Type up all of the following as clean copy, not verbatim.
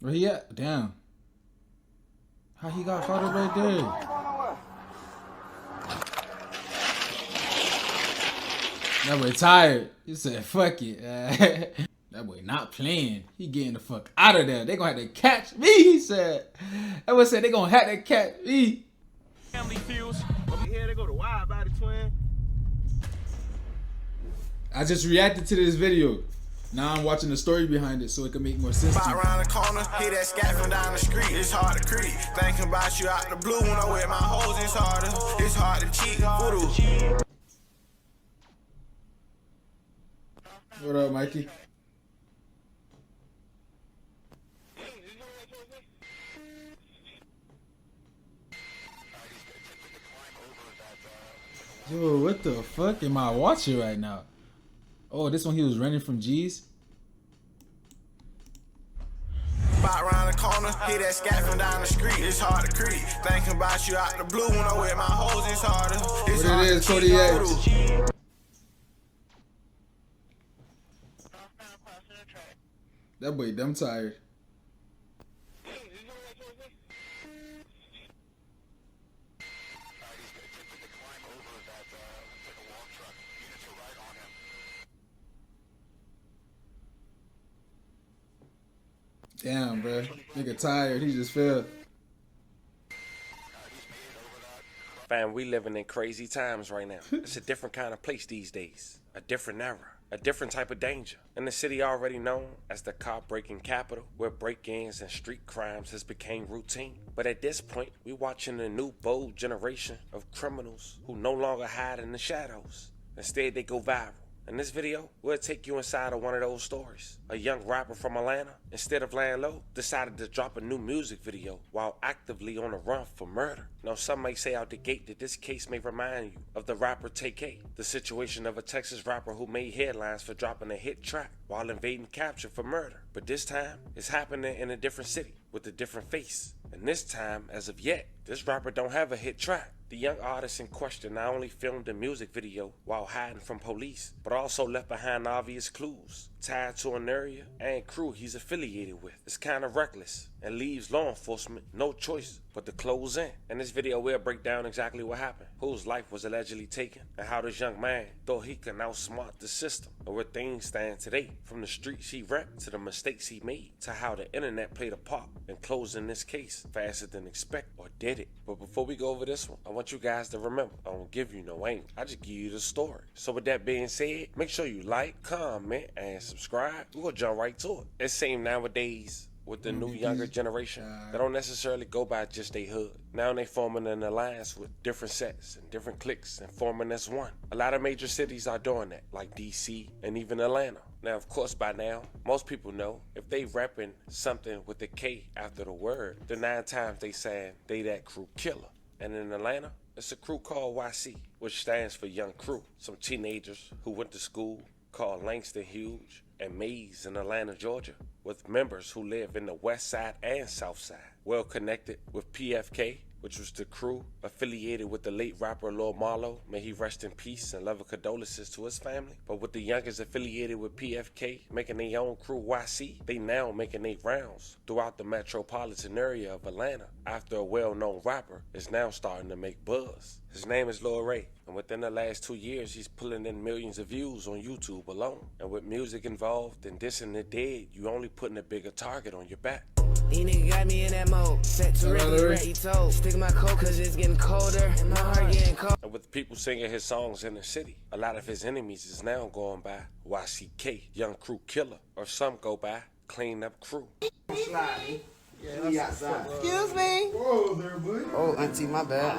Where he at? Damn. How he got caught up right there? That boy tired. He said, fuck it. That boy not playing. He getting the fuck out of there. They gonna have to catch me, he said. That boy said they gonna have to catch me. Family feels. Here they go to wide body twin. I just reacted to this video. Now I'm watching the story behind it so it can make more sense to me. Around the corner, hear that scat from down the street. It's hard to creep. Thinking about you out the blue when I wear my hoes. It's hard to cheat. Voodoo. What up, Mikey? Yo, what the fuck am I watching right now? Oh, this one he was running from G's? Around the corner, hear that scat from down the street. It's hard to creep. Thinking about you out the blue when I wear my hoes. It's hard What it is, Cody X? That boy dumb tired. Damn, bro. Nigga tired. He just fell. Fam, we living in crazy times right now. It's a different kind of place these days. A different era. A different type of danger. In the city already known as the car-breaking capital, where break-ins and street crimes has become routine. But at this point, we watching a new bold generation of criminals who no longer hide in the shadows. Instead, they go viral. In this video, we'll take you inside of one of those stories. A young rapper from Atlanta, instead of laying low, decided to drop a new music video while actively on the run for murder. Now, some may say out the gate that this case may remind you of the rapper TAY, the situation of a Texas rapper who made headlines for dropping a hit track while evading capture for murder. But this time, it's happening in a different city with a different face. And this time, as of yet, this rapper don't have a hit track. The young artist in question not only filmed a music video while hiding from police, but also left behind obvious clues tied to an area and crew he's affiliated with. It's kind of reckless and leaves law enforcement no choice but to close in. In this video, we'll break down exactly what happened, whose life was allegedly taken, and how this young man thought he could outsmart the system, and where things stand today, from the streets he repped to the mistakes he made, to how the internet played a part in closing this case faster than expected, or did it. But before we go over this one, I want you guys to remember, I don't give you no angle, I just give you the story. So with that being said, make sure you like, comment, and subscribe. We're gonna jump right to it. It seems nowadays, with the new younger generation, they don't necessarily go by just they hood. Now they forming an alliance with different sets and different cliques and forming as one. A lot of major cities are doing that, like DC and even Atlanta. Now, of course, by now, most people know if they repping something with the K after the word, the 9 times they saying they that crew killer. And in Atlanta, it's a crew called YC, which stands for Young Crew. Some teenagers who went to school called Langston Hughes and Mays in Atlanta, Georgia, with members who live in the west side and south side. Well connected with PFK, which was the crew affiliated with the late rapper Lil Marlo. May he rest in peace and love and condolences to his family. But with the youngest affiliated with PFK making their own crew YC, they now making their rounds throughout the metropolitan area of Atlanta after a well-known rapper is now starting to make buzz. His name is Lil Ray, and within the last 2 years, he's pulling in millions of views on YouTube alone. And with music involved and dissing the dead, you only putting a bigger target on your back. These niggas got me in that mode. Set to ready told. Stick my coat cause it's getting colder and my heart getting cold. And with people singing his songs in the city, a lot of his enemies is now going by YCK, Young Crew Killer, or some go by Clean Up Crew. Yeah, excuse me. Whoa there, boy. Oh, auntie, my bad.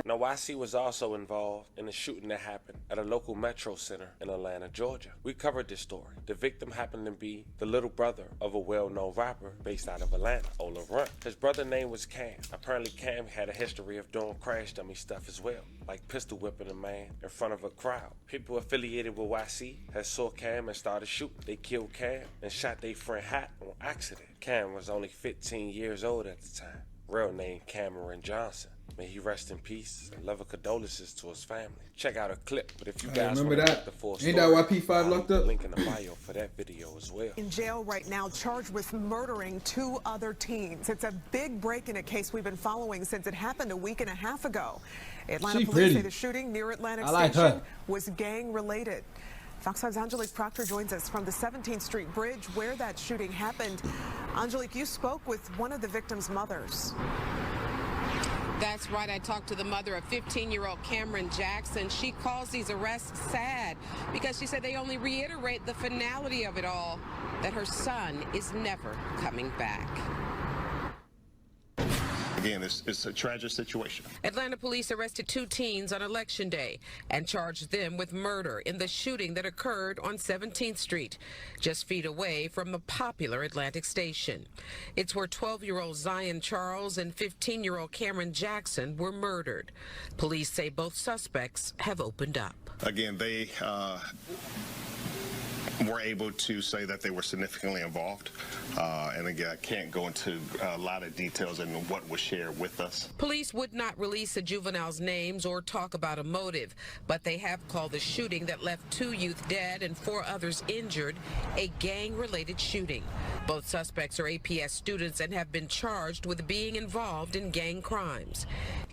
Now, YC was also involved in a shooting that happened at a local metro center in Atlanta, Georgia. We covered this story. The victim happened to be the little brother of a well-known rapper based out of Atlanta, Ola Runt. His brother's name was Cam. Apparently, Cam had a history of doing crash dummy stuff as well, like pistol whipping a man in front of a crowd. People affiliated with YC had saw Cam and started shooting. They killed Cam and shot their friend Hat on accident. Cam was only 15 years old at the time. Real name Cameron Johnson. May he rest in peace and love and condolences to his family. Check out a clip, but if you guys remember want to that. get the full Ain't story, that why P5 I'll locked leave up? the link in the bio for that video as well. In jail right now, charged with murdering 2 other teens. It's a big break in a case we've been following since it happened a week and a half ago. Atlanta police say the shooting near Atlantic Station was gang-related. Fox 5's Angelique Proctor joins us from the 17th Street Bridge where that shooting happened. Angelique, you spoke with one of the victims' mothers. That's right. I talked to the mother of 15-year-old Cameron Jackson. She calls these arrests sad because she said they only reiterate the finality of it all, that her son is never coming back. Again, it's a tragic situation. Atlanta police arrested 2 teens on Election Day and charged them with murder in the shooting that occurred on 17th Street, just feet away from the popular Atlantic Station. It's where 12-year-old Zion Charles and 15-year-old Cameron Jackson were murdered. Police say both suspects have opened up. Again, they were able to say that they were significantly involved. And again, I can't go into a lot of details in what was shared with us. Police would not release the juveniles' names or talk about a motive, but they have called the shooting that left 2 youth dead and 4 others injured a gang-related shooting. Both suspects are APS students and have been charged with being involved in gang crimes.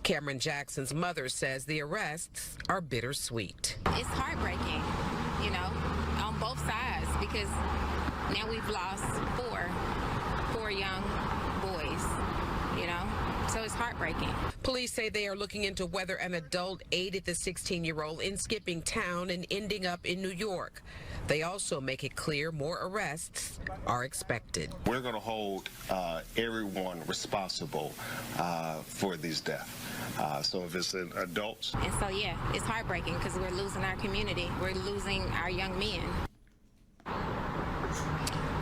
Cameron Jackson's mother says the arrests are bittersweet. It's heartbreaking, you know, on both sides, because now we've lost four young boys, you know, so it's heartbreaking. Police say they are looking into whether an adult aided the 16-year-old in skipping town and ending up in New York. They also make it clear more arrests are expected. We're going to hold everyone responsible for these deaths. So if it's adults. And so, yeah, it's heartbreaking because we're losing our community. We're losing our young men.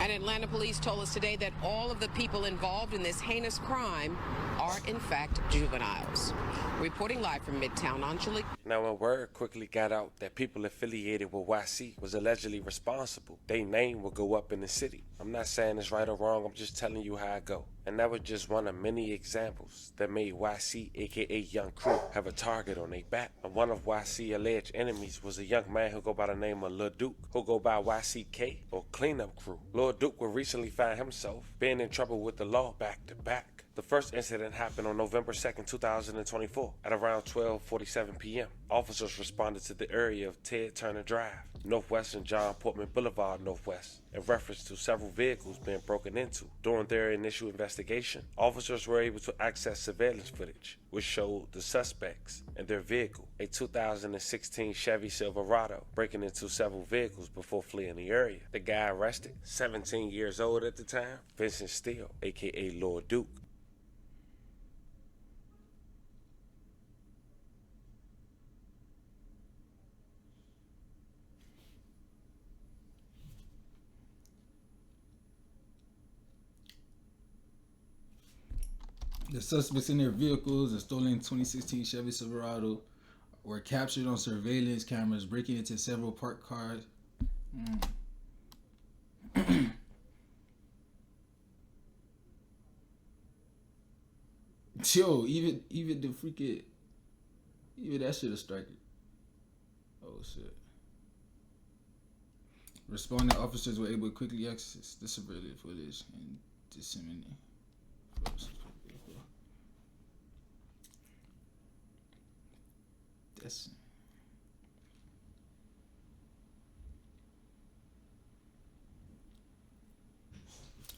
And Atlanta police told us today that all of the people involved in this heinous crime are, in fact, juveniles. Reporting live from Midtown, Angelique. Now, when word quickly got out that people affiliated with YC was allegedly responsible, their name will go up in the city. I'm not saying it's right or wrong, I'm just telling you how it go. And that was just one of many examples that made YC, aka Young Crew, have a target on their back. And one of YC alleged enemies was a young man who go by the name of Lil Duke, who go by YCK or Cleanup Crew. Lil Duke will recently find himself being in trouble with the law back to back. The first incident happened on November 2nd, 2024 at around 12:47 p.m. Officers responded to the area of Ted Turner Drive, Northwestern John Portman Boulevard Northwest, in reference to several vehicles being broken into. During their initial investigation, officers were able to access surveillance footage, which showed the suspects and their vehicle, a 2016 Chevy Silverado, breaking into several vehicles before fleeing the area. The guy arrested, 17 years old at the time, Vincent Steele, aka Lil Duke. The suspects in their vehicles, a stolen 2016 Chevy Silverado, were captured on surveillance cameras, breaking into several parked cars. Yo, even the freaking, even that shit a striker. Oh shit. Responding officers were able to quickly access the surveillance footage and disseminate. That's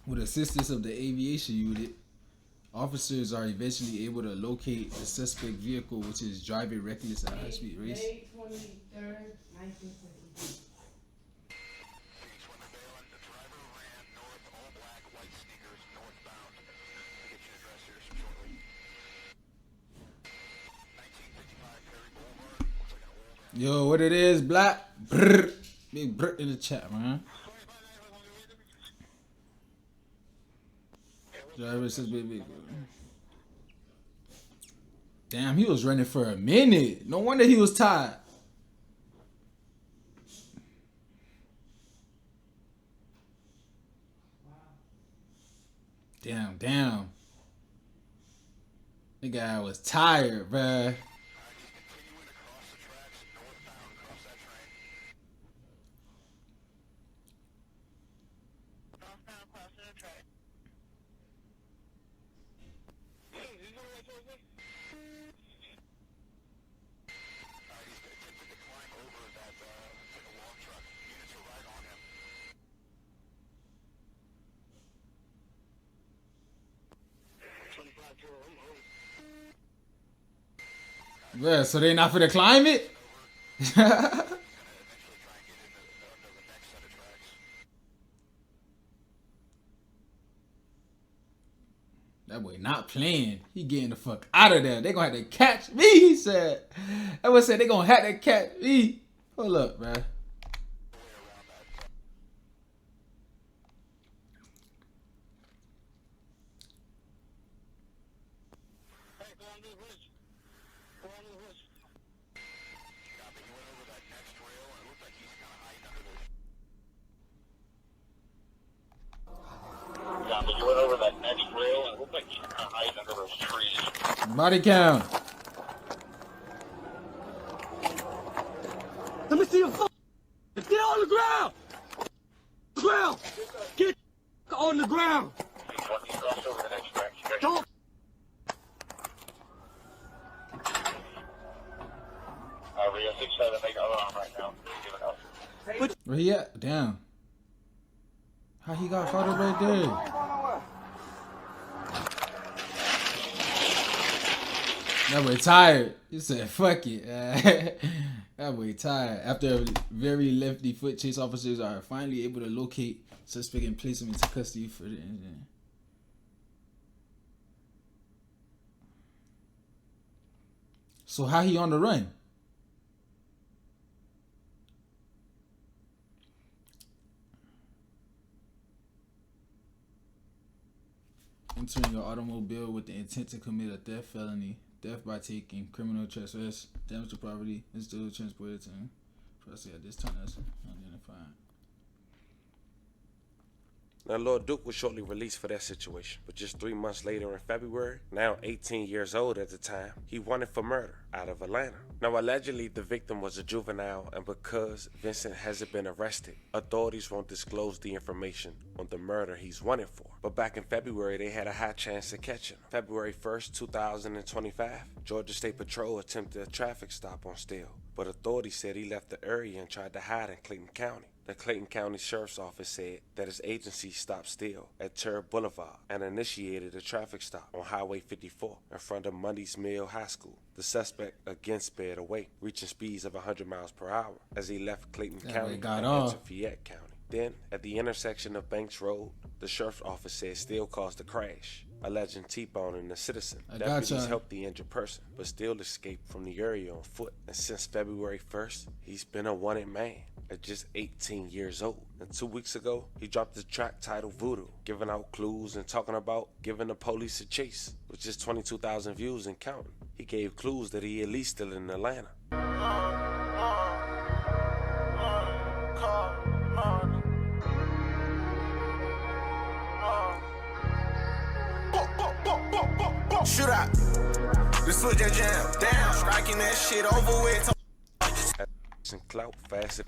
with assistance of the aviation unit, officers are eventually able to locate the suspect vehicle, which is driving reckless at high-speed race. May 23rd, 1952. Yo, what it is, Black? Brr. Big brr in the chat, man. Driver says big. Damn, he was running for a minute. No wonder he was tired. Damn. Nigga, I was tired, bruh. Yeah, so they not for the climate? That boy not playing. He getting the fuck out of there. They gonna have to catch me, he said. That boy said they gonna have to catch me. Hold up, bruh. You went over that next rail and it looked like you were kind of hiding under those trees. Body count. Let me see your phone. Get on the ground. Ground. Get on the ground. Don't. We have 6-7 make other arm right now. Where he at? Damn. How he got caught up right there? That boy tired. He said, fuck it. That boy tired. After a very lefty foot chase, officers are finally able to locate suspect and place him into custody for the incident. So how he on the run? Entering an automobile with the intent to commit a theft felony, theft by taking, criminal trespass, damage to property, and still transported to him. Process at this time as unidentified. Now, Lil Duke was shortly released for that situation, but just 3 months later in February, now 18 years old at the time, he wanted for murder out of Atlanta. Now, allegedly, the victim was a juvenile, and because Vincent hasn't been arrested, authorities won't disclose the information on the murder he's wanted for. But back in February, they had a high chance of catching him. February 1st, 2025, Georgia State Patrol attempted a traffic stop on Steele, but authorities said he left the area and tried to hide in Clayton County. The Clayton County Sheriff's Office said that his agency stopped Steele at Tara Boulevard and initiated a traffic stop on Highway 54 in front of Mundy's Mill High School. The suspect again sped away, reaching speeds of 100 miles per hour as he left Clayton County and entered Fayette County. Then, at the intersection of Banks Road, the Sheriff's Office said Steele caused the crash, alleging T-boning a citizen. Deputies helped the injured person, but Steele escaped from the area on foot. And since February 1st, he's been a wanted man at just 18 years old. And 2 weeks ago, he dropped the track titled Voodoo, giving out clues and talking about giving the police a chase, with just 22,000 views and counting. He gave clues that he at least still in Atlanta. Shoot out. The switch that jam down, striking that shit over with. And clout faster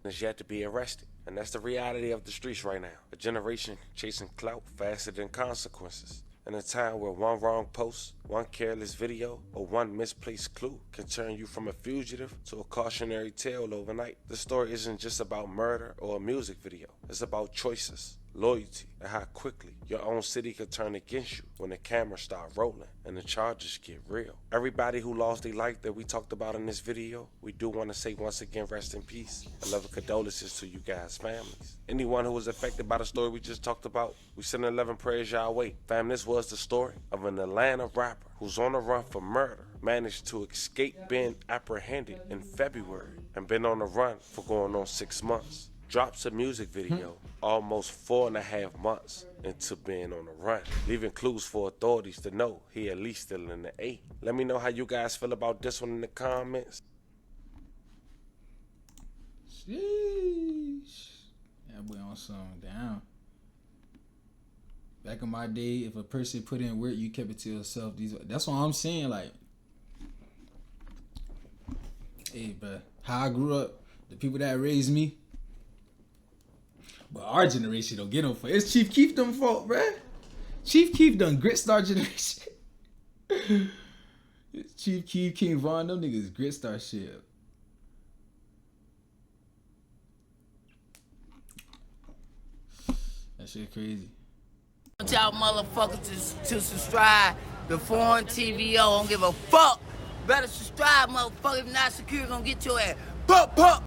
is yet to be arrested. And that's the reality of the streets right now. A generation chasing clout faster than consequences. In a time where one wrong post, one careless video, or one misplaced clue can turn you from a fugitive to a cautionary tale overnight. The story isn't just about murder or a music video. It's about choices, loyalty, and how quickly your own city can turn against you when the cameras start rolling and the charges get real. Everybody who lost their life that we talked about in this video, we do want to say once again, rest in peace. And love and condolences to you guys' families. Anyone who was affected by the story we just talked about, we send 11 prayers y'all way. Fam, this was the story of an Atlanta rapper who's on the run for murder, managed to escape being apprehended in February, and been on the run for going on 6 months. Drops a music video almost 4.5 months into being on the run, leaving clues for authorities to know he at least still in the A. Let me know how you guys feel about this one in the comments. Sheesh. That boy on something down. Back in my day, if a person put in work, you kept it to yourself. That's what I'm saying. Like, hey, bro, how I grew up, the people that raised me. But our generation don't get them for. It's Chief Keef them fault, bruh. Chief Keef done grits our generation. Chief Keef, King Von, them niggas grits our shit. That shit crazy. I want y'all motherfuckers to subscribe to Foreign TVO. Don't give a fuck. Better subscribe, motherfucker. If not, security gonna get your ass. Pop, pop.